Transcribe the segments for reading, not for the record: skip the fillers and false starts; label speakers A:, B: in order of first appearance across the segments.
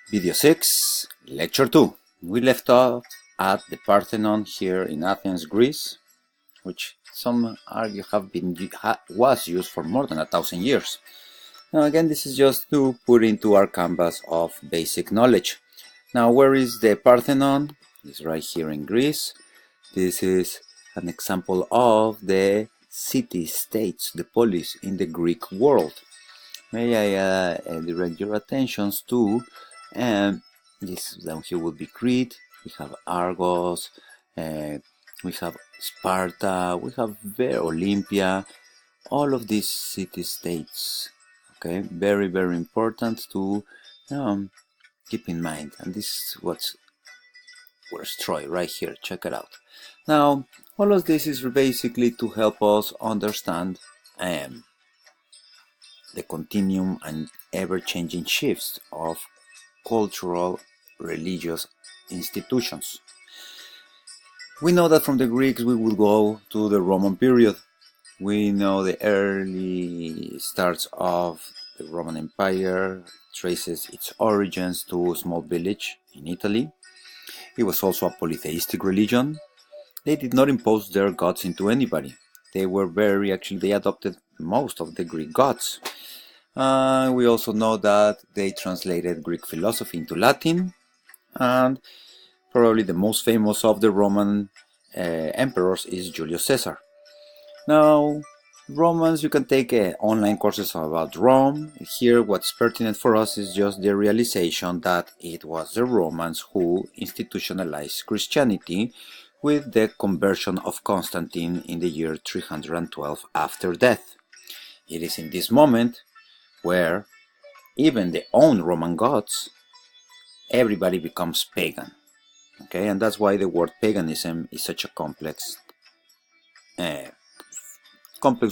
A: Video 6, Lecture 2. We left off at the Parthenon here in Athens, Greece, which some argue was used for more than 1,000 years. Now again, this is just to put into our canvas of basic knowledge. Now, where is the Parthenon? It's right here in Greece. This is an example of the city-states, the polis in the Greek world. May I direct your attentions to this down here would be Crete, we have Argos, we have Sparta, we have Olympia, all of these city-states. Okay, very, very important to keep in mind. And this is where's Troy, right here, check it out. Now, all of this is basically to help us understand the continuum and ever-changing shifts of cultural, religious institutions. We know that from the Greeks we will go to the Roman period. We know the early starts of the Roman Empire traces its origins to a small village in Italy. It was also a polytheistic religion. They did not impose their gods into anybody. They adopted most of the Greek gods. We also know that they translated Greek philosophy into Latin, and probably the most famous of the Roman emperors is Julius Caesar. Now, Romans, you can take online courses about Rome. Here, what's pertinent for us is just the realization that it was the Romans who institutionalized Christianity with the conversion of Constantine in the year 312 after death. It is in this moment where even the own Roman gods, everybody becomes pagan. Okay, and that's why the word paganism is such a complex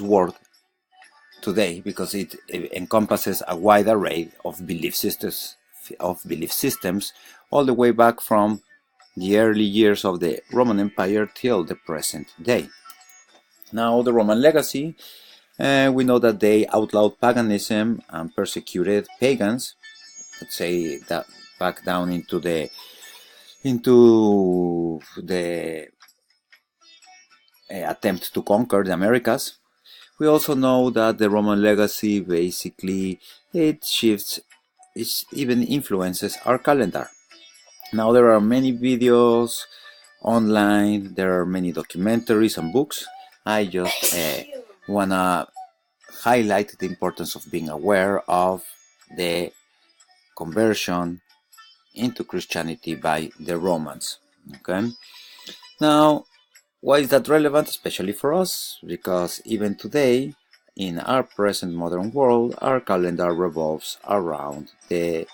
A: word today, because it encompasses a wide array of belief systems, all the way back from the early years of the Roman Empire till the present day. Now, the Roman legacy. We know that they outlawed paganism and persecuted pagans. Let's say that back down into the attempt to conquer the Americas. We also know that the Roman legacy basically it even influences our calendar. Now there are many videos online, there are many documentaries and books. I just wanna highlight the importance of being aware of the conversion into Christianity by the Romans. Okay. Now, why is that relevant, especially for us? Because even today, in our present modern world, our calendar revolves around the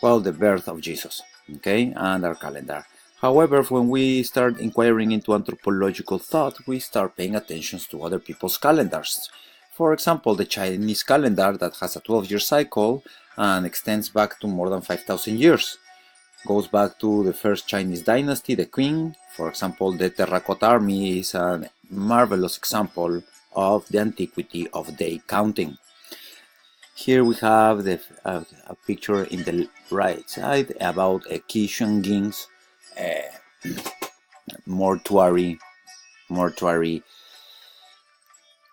A: birth of Jesus. Okay, and our calendar. However, when we start inquiring into anthropological thought, we start paying attention to other people's calendars. For example, the Chinese calendar that has a 12-year cycle and extends back to more than 5,000 years. Goes back to the first Chinese dynasty, the Qing. For example, the Terracotta Army is a marvelous example of the antiquity of day counting. Here we have a picture in the right side about a Qishenging's mortuary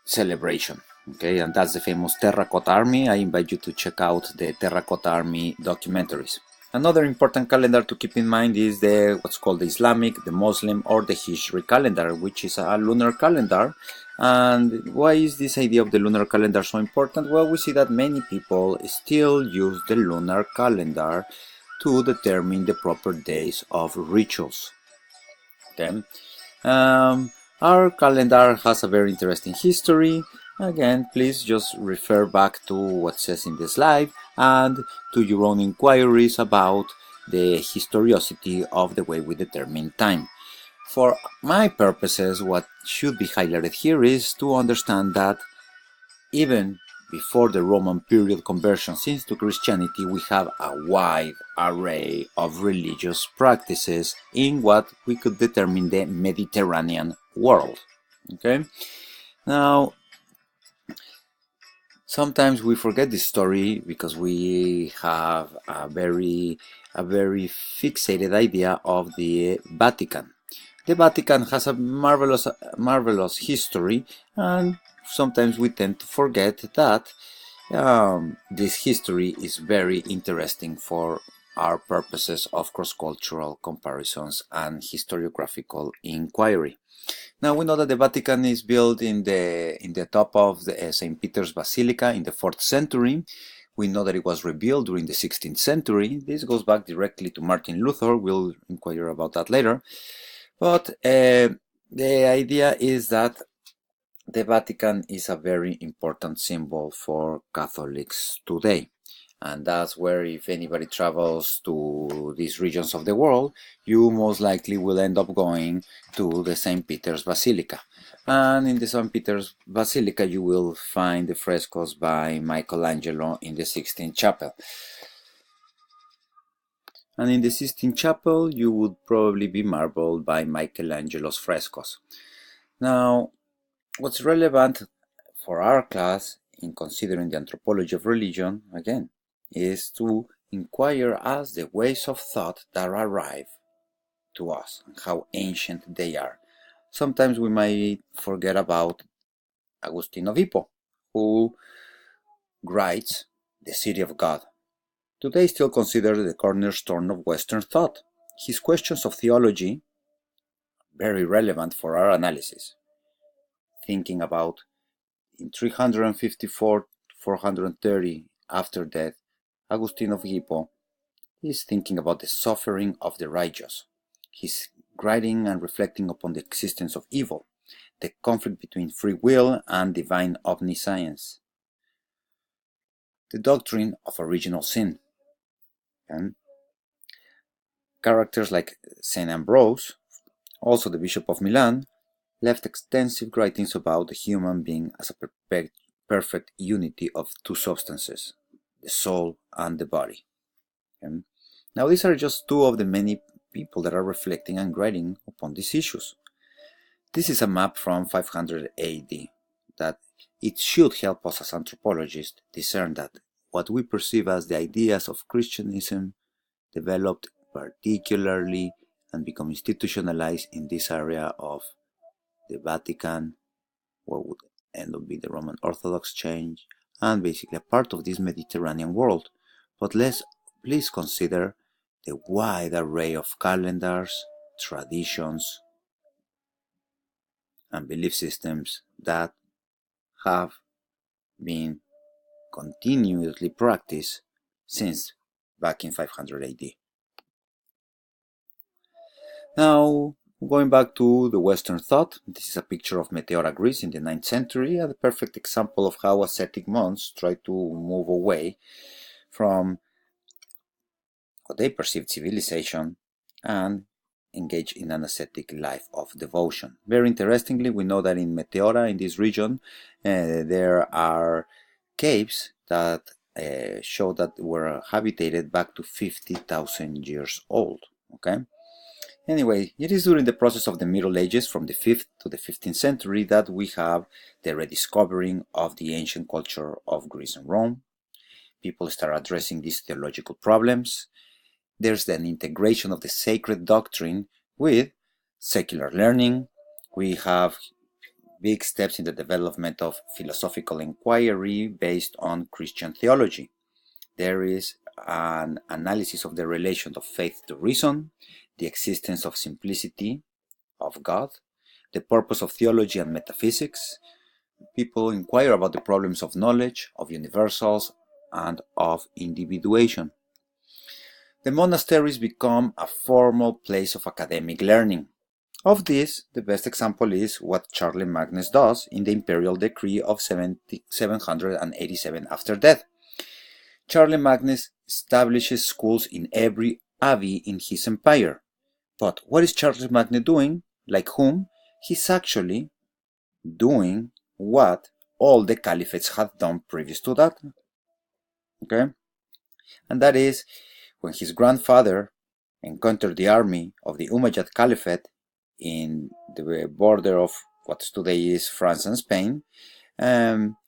A: celebration. Okay, and that's the famous Terracotta Army. I invite you to check out the Terracotta Army documentaries. Another important calendar to keep in mind is what's called the Islamic, the Muslim, or the Hijri calendar, which is a lunar calendar. And why is this idea of the lunar calendar so important? Well, we see that many people still use the lunar calendar to determine the proper days of rituals. Okay. Our calendar has a very interesting history. Again, please just refer back to what says in the slide and to your own inquiries about the historicity of the way we determine time. For my purposes, what should be highlighted here is to understand that even before the Roman period conversions into Christianity, we have a wide array of religious practices in what we could determine the Mediterranean world. Okay? Now, Sometimes we forget this story because we have a very fixated idea of the Vatican. The Vatican has a marvelous history, and sometimes we tend to forget that this history is very interesting for our purposes of cross-cultural comparisons and historiographical inquiry. Now we know that the Vatican is built in the top of the St. Peter's Basilica in the 4th century. We know that it was rebuilt during the 16th century. This goes back directly to Martin Luther. We'll inquire about that later. But the idea is that the Vatican is a very important symbol for Catholics today. And that's where, if anybody travels to these regions of the world, you most likely will end up going to the St. Peter's Basilica. And in the St. Peter's Basilica, you will find the frescoes by Michelangelo in the Sistine Chapel. And in the Sistine Chapel, you would probably be marveled by Michelangelo's frescoes. Now, what's relevant for our class in considering the anthropology of religion, again, is to inquire as the ways of thought that arrive to us and how ancient they are. Sometimes we might forget about Augustine of Hippo, who writes The City of God. Today still considered the cornerstone of Western thought. His questions of theology, very relevant for our analysis. Thinking about in 354-430 after death, Augustine of Hippo is thinking about the suffering of the righteous. He's writing and reflecting upon the existence of evil, the conflict between free will and divine omniscience, the doctrine of original sin. And characters like St. Ambrose, also the Bishop of Milan, left extensive writings about the human being as a perfect unity of two substances, the soul and the body. Okay? Now these are just two of the many people that are reflecting and writing upon these issues. This is a map from 500 AD that it should help us as anthropologists discern that what we perceive as the ideas of Christianism developed particularly and become institutionalized in this area of the Vatican, what would end up being the Roman Orthodox Church, and basically a part of this Mediterranean world. But let's please consider the wide array of calendars, traditions, and belief systems that have been continuously practiced since back in 500 AD. Now, going back to the Western thought, this is a picture of Meteora, Greece in the 9th century, and a perfect example of how ascetic monks tried to move away from what they perceived civilization and engage in an ascetic life of devotion. Very interestingly, we know that in Meteora, in this region, there are caves that show that were habitated back to 50,000 years old. Okay. Anyway, it is during the process of the Middle Ages, from the 5th to the 15th century, that we have the rediscovering of the ancient culture of Greece and Rome. People start addressing these theological problems. There's an integration of the sacred doctrine with secular learning. We have big steps in the development of philosophical inquiry based on Christian theology. There is an analysis of the relation of faith to reason, the existence of simplicity of God, the purpose of theology and metaphysics. People inquire about the problems of knowledge, of universals, and of individuation. The monasteries become a formal place of academic learning. Of this, the best example is what Charlemagne Magnus does in the imperial decree of 787 after death. Charlemagne Magnus establishes schools in every abbey in his empire. But what is Charlemagne doing? Like whom? He's actually doing what all the caliphates had done previous to that. Okay? And that is, when his grandfather encountered the army of the Umayyad Caliphate in the border of what today is France and Spain,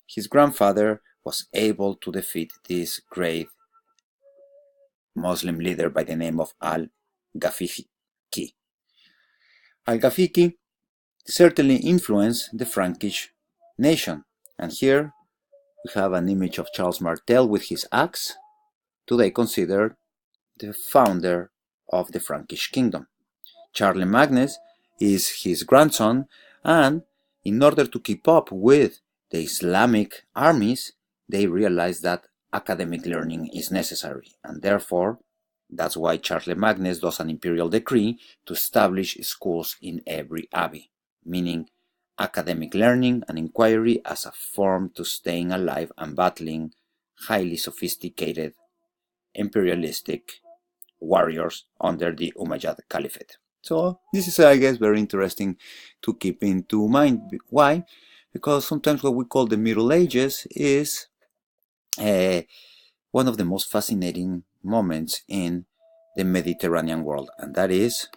A: his grandfather was able to defeat this great Muslim leader by the name of Al-Ghafiqi. Al-Ghafiqi certainly influenced the Frankish nation, and here we have an image of Charles Martel with his axe, today considered the founder of the Frankish kingdom. Charlemagne is his grandson, and in order to keep up with the Islamic armies, they realized that academic learning is necessary, and therefore that's why Charlemagne does an imperial decree to establish schools in every abbey, meaning academic learning and inquiry as a form to staying alive and battling highly sophisticated imperialistic warriors under the Umayyad Caliphate. So this is, I guess, very interesting to keep into mind. Why? Because sometimes what we call the Middle Ages is one of the most fascinating moments in the Mediterranean world, and that is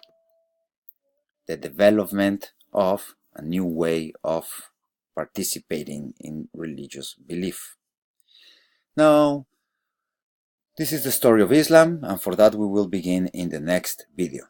A: the development of a new way of participating in religious belief. Now, this is the story of Islam, and for that we will begin in the next video.